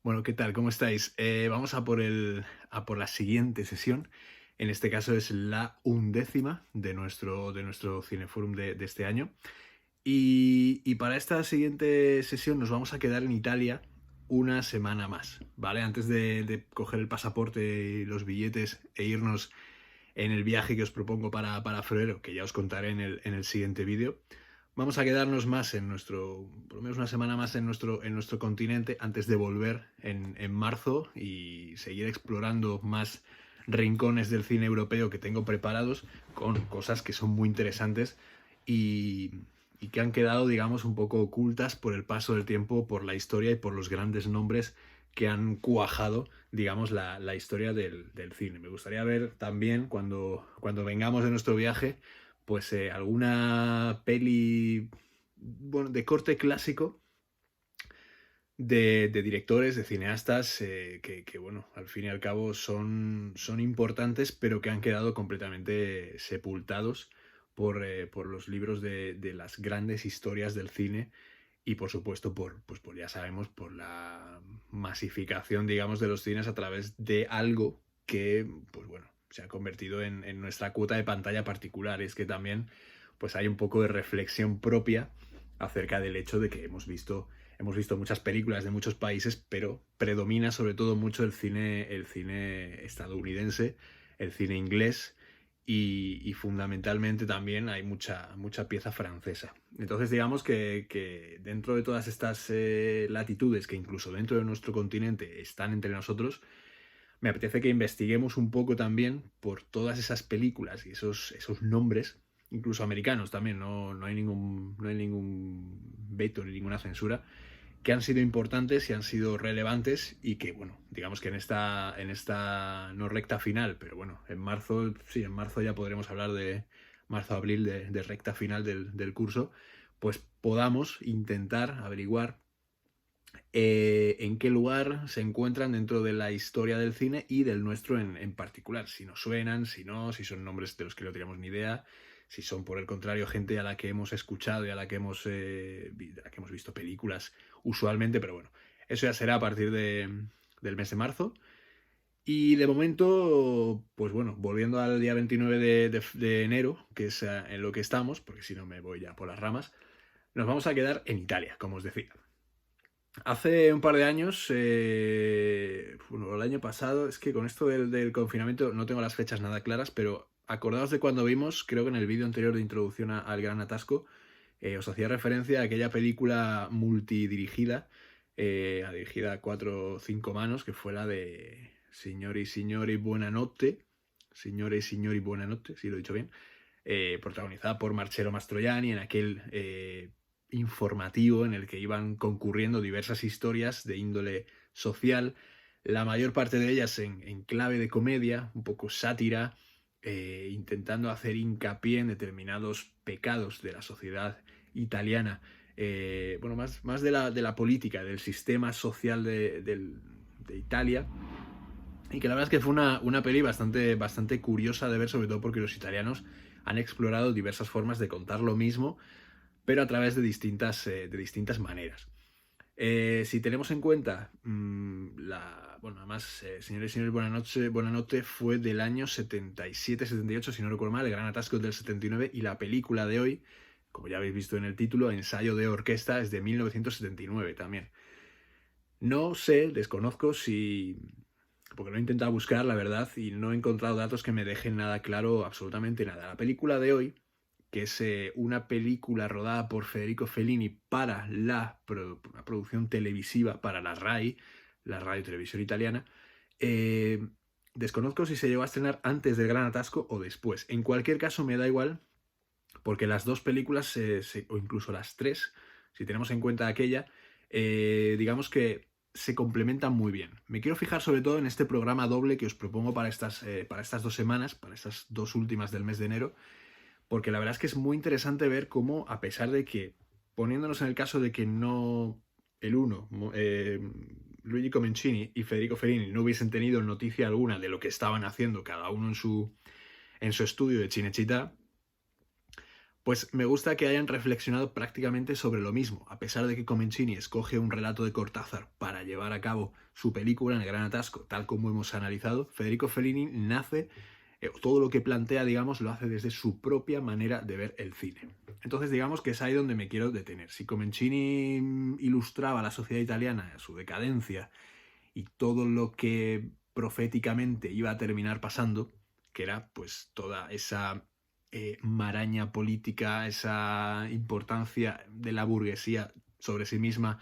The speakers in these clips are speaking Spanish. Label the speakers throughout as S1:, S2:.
S1: Bueno, ¿qué tal? ¿Cómo estáis? Vamos a por la siguiente sesión. En este caso es la 11ª de nuestro Cineforum de este año. Y para esta siguiente sesión nos vamos a quedar en Italia una semana más, ¿vale? Antes de coger el pasaporte y los billetes e irnos en el viaje que os propongo para febrero, que ya os contaré en el siguiente vídeo. Vamos a quedarnos más por lo menos una semana más en nuestro continente antes de volver en marzo y seguir explorando más rincones del cine europeo que tengo preparados con cosas que son muy interesantes y, y que han quedado, digamos, un poco ocultas por el paso del tiempo, por la historia y por los grandes nombres que han cuajado, digamos, la historia del cine. Me gustaría ver también, cuando vengamos de nuestro viaje, pues alguna peli, bueno, de corte clásico de directores, de cineastas que, bueno, al fin y al cabo son importantes, pero que han quedado completamente sepultados por los libros de las grandes historias del cine y por supuesto pues ya sabemos, por la masificación, digamos, de los cines a través de algo que, pues bueno, se ha convertido en nuestra cuota de pantalla particular. Es que también pues hay un poco de reflexión propia acerca del hecho de que hemos visto muchas películas de muchos países, pero predomina sobre todo mucho el cine estadounidense, el cine inglés y fundamentalmente también hay mucha pieza francesa. Entonces digamos que dentro de todas estas latitudes que incluso dentro de nuestro continente están entre nosotros, me apetece que investiguemos un poco también por todas esas películas y esos nombres, incluso americanos también, no hay ningún veto ni ninguna censura, que han sido importantes y han sido relevantes y que, bueno, digamos que en esta no recta final, pero bueno, en marzo, sí, en marzo ya podremos hablar de marzo-abril de recta final del curso, pues podamos intentar averiguar en qué lugar se encuentran dentro de la historia del cine y del nuestro en particular. Si nos suenan, si no, si son nombres de los que no teníamos ni idea, si son por el contrario gente a la que hemos escuchado y de la que hemos visto películas usualmente, pero bueno, eso ya será a partir del mes de marzo. Y de momento, pues bueno, volviendo al día 29 de enero, que es en lo que estamos, porque si no me voy ya por las ramas, nos vamos a quedar en Italia, como os decía. Hace un par de años, bueno, el año pasado, es que con esto del confinamiento no tengo las fechas nada claras, pero acordaos de cuando vimos, creo que en el vídeo anterior de introducción al Gran Atasco, os hacía referencia a aquella película multidirigida, dirigida a cuatro o cinco manos, que fue la de Signori Buonanotte, Signori Buonanotte, si lo he dicho bien, protagonizada por Marcello Mastroianni en aquel informativo en el que iban concurriendo diversas historias de índole social, la mayor parte de ellas en clave de comedia, un poco sátira, intentando hacer hincapié en determinados pecados de la sociedad italiana, bueno, más de la política, del sistema social de Italia, y que la verdad es que fue una peli bastante curiosa de ver, sobre todo porque los italianos han explorado diversas formas de contar lo mismo, pero a través de distintas maneras. Si tenemos en cuenta, bueno, además, señores y señores, Buonanotte fue del año 77-78, si no recuerdo mal, el Gran Atasco es del 79 y la película de hoy, como ya habéis visto en el título, Ensayo de orquesta, es de 1979 también. No sé, desconozco si, porque lo he intentado buscar, la verdad, y no he encontrado datos que me dejen nada claro, absolutamente nada. La película de hoy, que es una película rodada por Federico Fellini para la producción televisiva, para la RAI, la Radio Televisión Italiana, eh, desconozco si se llegó a estrenar antes del Gran Atasco o después. En cualquier caso, me da igual, porque las dos películas, o incluso las tres, si tenemos en cuenta aquella, digamos que se complementan muy bien. Me quiero fijar sobre todo en este programa doble que os propongo para estas 2 semanas, para estas dos últimas del mes de enero, porque la verdad es que es muy interesante ver cómo, a pesar de que, poniéndonos en el caso de que no el uno, Luigi Comencini y Federico Fellini, no hubiesen tenido noticia alguna de lo que estaban haciendo cada uno en su estudio de Cinecittà, Pues me gusta que hayan reflexionado prácticamente sobre lo mismo. A pesar de que Comencini escoge un relato de Cortázar para llevar a cabo su película en El Gran Atasco, tal como hemos analizado, Federico Fellini nace, todo lo que plantea, digamos, lo hace desde su propia manera de ver el cine. Entonces, digamos que es ahí donde me quiero detener. Si Comencini ilustraba la sociedad italiana, su decadencia y todo lo que proféticamente iba a terminar pasando, que era pues toda esa maraña política, esa importancia de la burguesía sobre sí misma,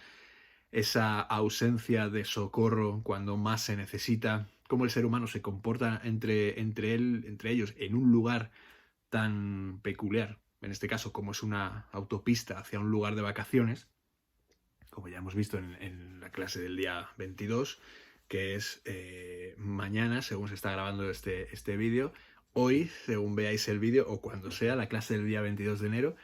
S1: esa ausencia de socorro cuando más se necesita, cómo el ser humano se comporta entre ellos en un lugar tan peculiar, en este caso como es una autopista hacia un lugar de vacaciones, como ya hemos visto en la clase del día 22, que es mañana, según se está grabando este vídeo, hoy, según veáis el vídeo, o cuando sea, la clase del día 22 de enero.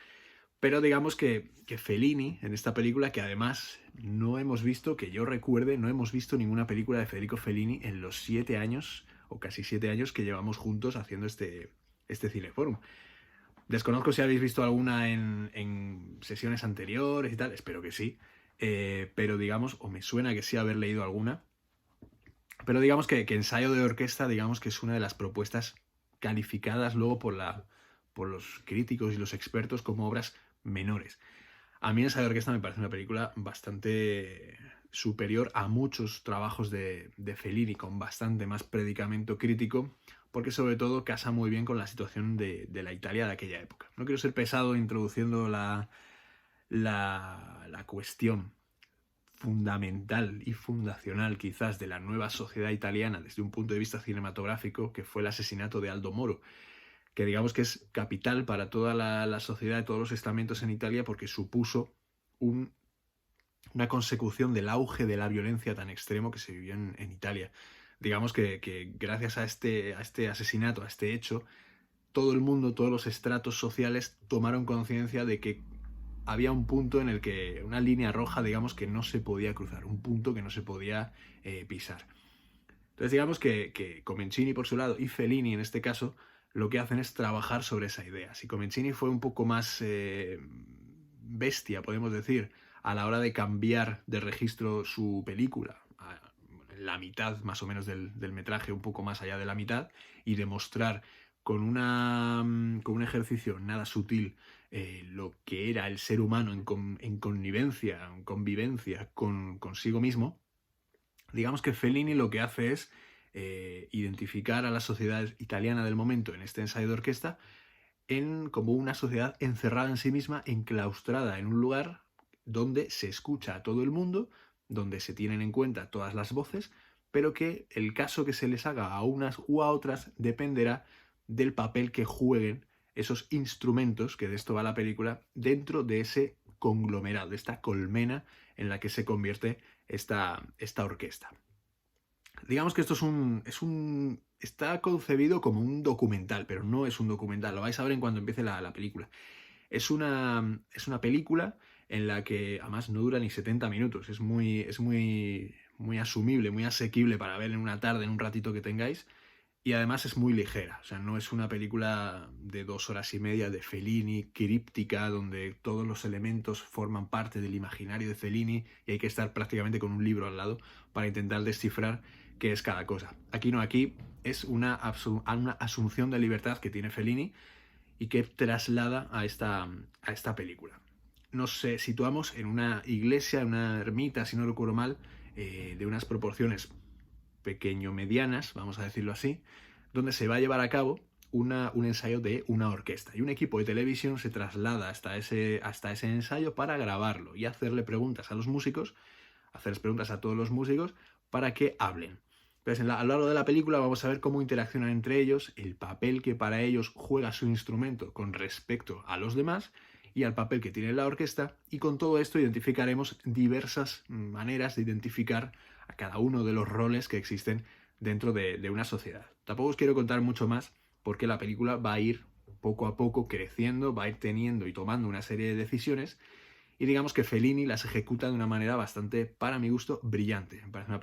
S1: Pero digamos que Fellini, en esta película, que además no hemos visto, que yo recuerde, no hemos visto ninguna película de Federico Fellini en los 7 años, o casi 7 años, que llevamos juntos haciendo este Cineforum. Desconozco si habéis visto alguna en sesiones anteriores y tal, espero que sí. Pero digamos, o me suena que sí haber leído alguna. Pero digamos que ensayo de orquesta, digamos que es una de las propuestas calificadas luego por los críticos y los expertos como obras menores. A mí ensayo de orquesta me parece una película bastante superior a muchos trabajos de Fellini, con bastante más predicamento crítico, porque sobre todo casa muy bien con la situación de la Italia de aquella época. No quiero ser pesado introduciendo la cuestión fundamental y fundacional quizás de la nueva sociedad italiana desde un punto de vista cinematográfico, que fue el asesinato de Aldo Moro, que digamos que es capital para toda la sociedad de todos los estamentos en Italia porque supuso una consecución del auge de la violencia tan extremo que se vivió en Italia. Digamos que gracias a este asesinato, a este hecho, todo el mundo, todos los estratos sociales tomaron conciencia de que había un punto en el que, una línea roja, digamos, que no se podía cruzar, un punto que no se podía pisar. Entonces, digamos que Comencini por su lado y Fellini en este caso, lo que hacen es trabajar sobre esa idea. Si Comencini fue un poco más bestia, podemos decir, a la hora de cambiar de registro su película, a la mitad más o menos del metraje, un poco más allá de la mitad, y demostrar con un ejercicio nada sutil lo que era el ser humano en connivencia, en convivencia consigo mismo, digamos que Fellini lo que hace es identificar a la sociedad italiana del momento en este ensayo de orquesta como una sociedad encerrada en sí misma, enclaustrada en un lugar donde se escucha a todo el mundo, donde se tienen en cuenta todas las voces, pero que el caso que se les haga a unas u a otras dependerá del papel que jueguen esos instrumentos, que de esto va la película, dentro de ese conglomerado, de esta colmena en la que se convierte esta orquesta. Digamos que esto está concebido como un documental, pero no es un documental, lo vais a ver en cuando empiece la película. Es una película en la que además no dura ni 70 minutos, es muy asumible, muy asequible para ver en una tarde, en un ratito que tengáis, y además es muy ligera, o sea, no es una película de 2 horas y media de Fellini, críptica, donde todos los elementos forman parte del imaginario de Fellini y hay que estar prácticamente con un libro al lado para intentar descifrar qué es cada cosa. Aquí no, aquí es una asunción de libertad que tiene Fellini y que traslada a esta película. Nos situamos en una iglesia, en una ermita, si no recuerdo mal, de unas proporciones pequeño-medianas, vamos a decirlo así, donde se va a llevar a cabo un ensayo de una orquesta. Y un equipo de televisión se traslada hasta ese ensayo para grabarlo y hacerle preguntas a los músicos, hacerles preguntas a todos los músicos para que hablen. Entonces, a lo largo de la película vamos a ver cómo interaccionan entre ellos, el papel que para ellos juega su instrumento con respecto a los demás y al papel que tiene la orquesta, y con todo esto identificaremos diversas maneras de identificar a cada uno de los roles que existen dentro de una sociedad. Tampoco os quiero contar mucho más porque la película va a ir poco a poco creciendo, va a ir teniendo y tomando una serie de decisiones y digamos que Fellini las ejecuta de una manera bastante, para mi gusto, brillante. Me parece una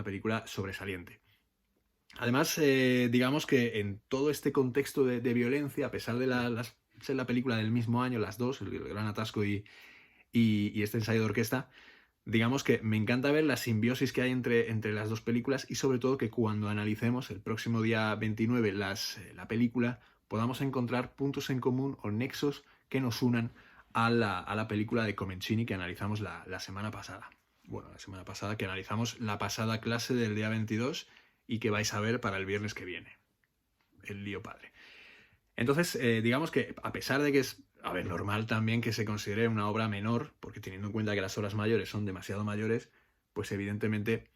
S1: película sobresaliente. Además, digamos que en todo este contexto de violencia, a pesar de ser la película del mismo año, las dos, el Gran Atasco y este ensayo de orquesta, digamos que me encanta ver la simbiosis que hay entre las dos películas y sobre todo que cuando analicemos el próximo día 29 la película podamos encontrar puntos en común o nexos que nos unan a la película de Comencini que analizamos la semana pasada. Bueno, la semana pasada que analizamos la pasada clase del día 22 y que vais a ver para el viernes que viene. El lío padre. Entonces, digamos que a pesar de que es, a ver, normal también que se considere una obra menor, porque teniendo en cuenta que las obras mayores son demasiado mayores, pues evidentemente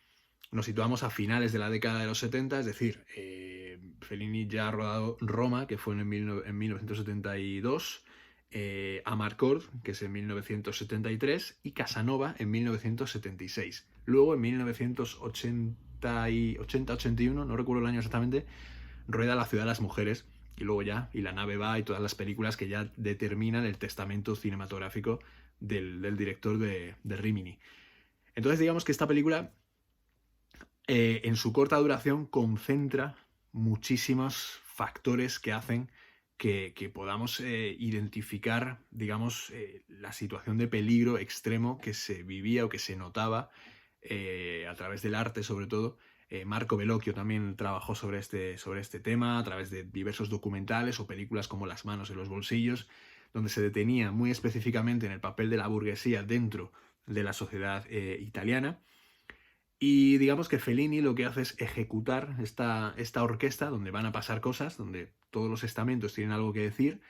S1: nos situamos a finales de la década de los 70, es decir, Fellini ya ha rodado Roma, que fue en 1972, Amarcord, que es en 1973, y Casanova en 1976. Luego, en 1980-81, no recuerdo el año exactamente, rueda La ciudad de las mujeres, y luego ya, y La nave va, y todas las películas que ya determinan el testamento cinematográfico del director de Rimini. Entonces digamos que esta película, en su corta duración, concentra muchísimos factores que hacen que podamos identificar, digamos, la situación de peligro extremo que se vivía o que se notaba a través del arte, sobre todo. Marco Bellocchio también trabajó sobre este tema a través de diversos documentales o películas como Las manos en los bolsillos, donde se detenía muy específicamente en el papel de la burguesía dentro de la sociedad italiana. Y digamos que Fellini lo que hace es ejecutar esta orquesta donde van a pasar cosas, donde todos los estamentos tienen algo que decir,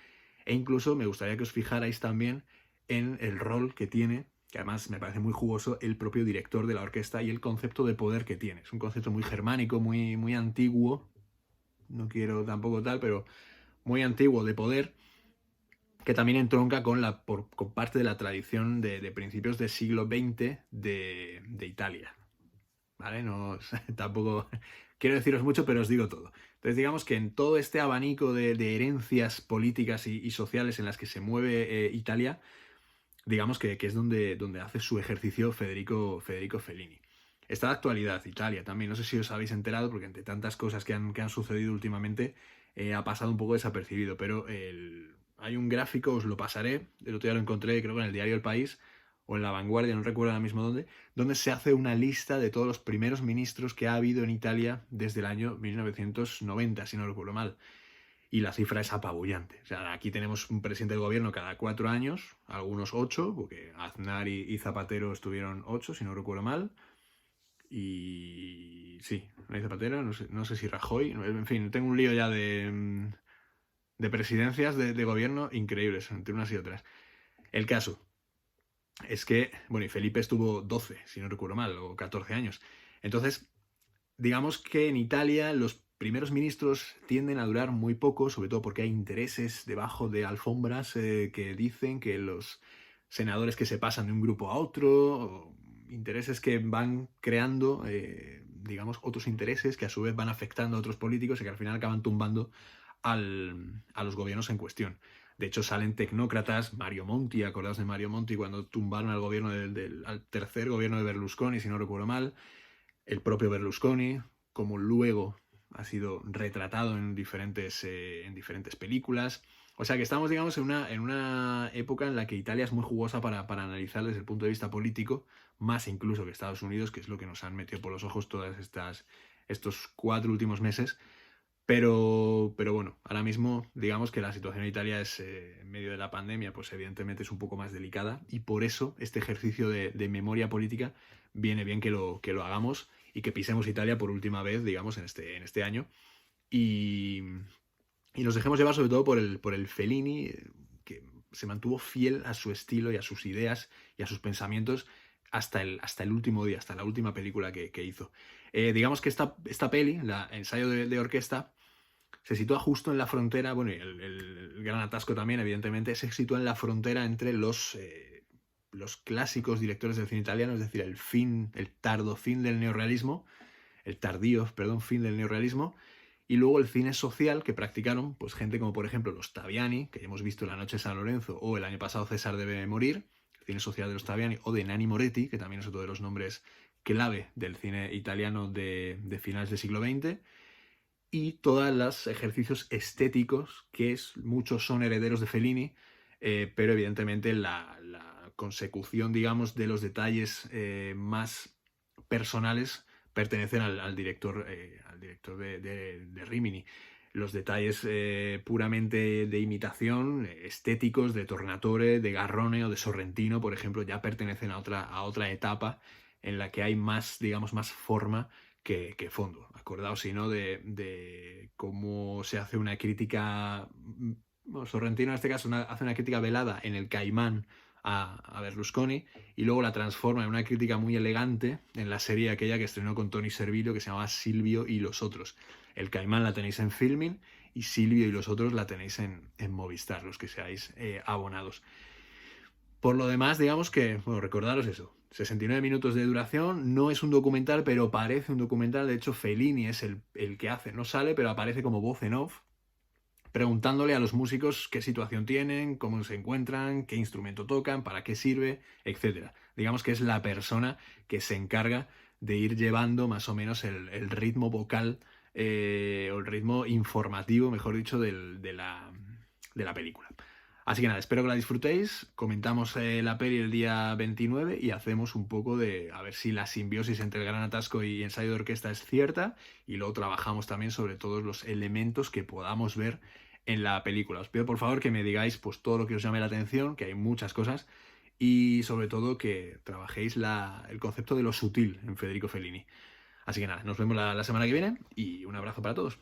S1: e incluso me gustaría que os fijarais también en el rol que tiene, que además me parece muy jugoso, el propio director de la orquesta y el concepto de poder que tiene. Es un concepto muy germánico, muy antiguo, no quiero tampoco tal, pero muy antiguo de poder, que también entronca con parte de la tradición de principios del siglo XX de Italia. ¿Vale? No, tampoco quiero deciros mucho, pero os digo todo. Entonces, digamos que en todo este abanico de herencias políticas y sociales en las que se mueve Italia, digamos que es donde hace su ejercicio Federico Fellini. Está de actualidad Italia también, no sé si os habéis enterado, porque entre tantas cosas que han sucedido últimamente, ha pasado un poco desapercibido, pero hay un gráfico, os lo pasaré, el otro día lo encontré, creo que en el diario El País, o en La Vanguardia, no recuerdo ahora mismo dónde, donde se hace una lista de todos los primeros ministros que ha habido en Italia desde el año 1990, si no recuerdo mal. Y la cifra es apabullante. O sea, aquí tenemos un presidente del gobierno cada 4 años, algunos 8, porque Aznar y Zapatero estuvieron 8, si no recuerdo mal. Y sí, no hay Zapatero, no sé si Rajoy, en fin, tengo un lío ya de presidencias de gobierno increíbles entre unas y otras. El caso es que, bueno, y Felipe estuvo 12, si no recuerdo mal, o 14 años. Entonces, digamos que en Italia los primeros ministros tienden a durar muy poco, sobre todo porque hay intereses debajo de alfombras que dicen que los senadores que se pasan de un grupo a otro, o intereses que van creando, digamos, otros intereses que a su vez van afectando a otros políticos y que al final acaban tumbando a los gobiernos en cuestión. De hecho, salen tecnócratas, Mario Monti, acordaos de Mario Monti cuando tumbaron al gobierno al tercer gobierno de Berlusconi, si no recuerdo mal, el propio Berlusconi, como luego ha sido retratado en diferentes películas. O sea que estamos, digamos, en una época en la que Italia es muy jugosa para analizar desde el punto de vista político, más incluso que Estados Unidos, que es lo que nos han metido por los ojos estos 4 últimos meses. Pero bueno, ahora mismo digamos que la situación en Italia es, en medio de la pandemia, pues evidentemente es un poco más delicada y por eso este ejercicio de memoria política viene bien que lo hagamos y que pisemos Italia por última vez, digamos, en este año y, y nos dejemos llevar sobre todo por el Fellini, que se mantuvo fiel a su estilo y a sus ideas y a sus pensamientos hasta el último día, hasta la última película que hizo. Digamos que esta peli, la ensayo de orquesta, se sitúa justo en la frontera, bueno, y el Gran Atasco también, evidentemente, se sitúa en la frontera entre los clásicos directores del cine italiano, es decir, el tardo fin del neorrealismo, el tardío, perdón, fin del neorrealismo, y luego el cine social que practicaron, pues gente como por ejemplo los Taviani, que ya hemos visto La noche de San Lorenzo, o el año pasado César debe morir, el cine social de los Taviani, o de Nanni Moretti, que también es otro de los nombres clave del cine italiano de finales del siglo XX. y todos los ejercicios estéticos, muchos son herederos de Fellini, pero evidentemente la consecución, digamos, de los detalles más personales pertenecen al director, de Rimini. Los detalles puramente de imitación, estéticos, de Tornatore, de Garrone o de Sorrentino, por ejemplo, ya pertenecen a otra etapa en la que hay más, digamos, más forma que fondo. Acordaos, si no, de cómo se hace una crítica. Bueno, Sorrentino en este caso hace una crítica velada en El Caimán a Berlusconi y luego la transforma en una crítica muy elegante en la serie aquella que estrenó con Tony Servillo que se llama Silvio y los otros. El Caimán la tenéis en Filmin y Silvio y los otros la tenéis en Movistar, los que seáis abonados. Por lo demás, digamos que, bueno, recordaros eso, 69 minutos de duración, no es un documental, pero parece un documental. De hecho, Fellini es el que hace, no sale, pero aparece como voz en off, preguntándole a los músicos qué situación tienen, cómo se encuentran, qué instrumento tocan, para qué sirve, etc. Digamos que es la persona que se encarga de ir llevando más o menos el ritmo vocal, o el ritmo informativo, mejor dicho, de la película. Así que nada, espero que la disfrutéis, comentamos la peli el día 29 y hacemos un poco a ver si la simbiosis entre el Gran Atasco y Ensayo de Orquesta es cierta, y luego trabajamos también sobre todos los elementos que podamos ver en la película. Os pido por favor que me digáis pues todo lo que os llame la atención, que hay muchas cosas, y sobre todo que trabajéis el concepto de lo sutil en Federico Fellini. Así que nada, nos vemos la semana que viene y un abrazo para todos.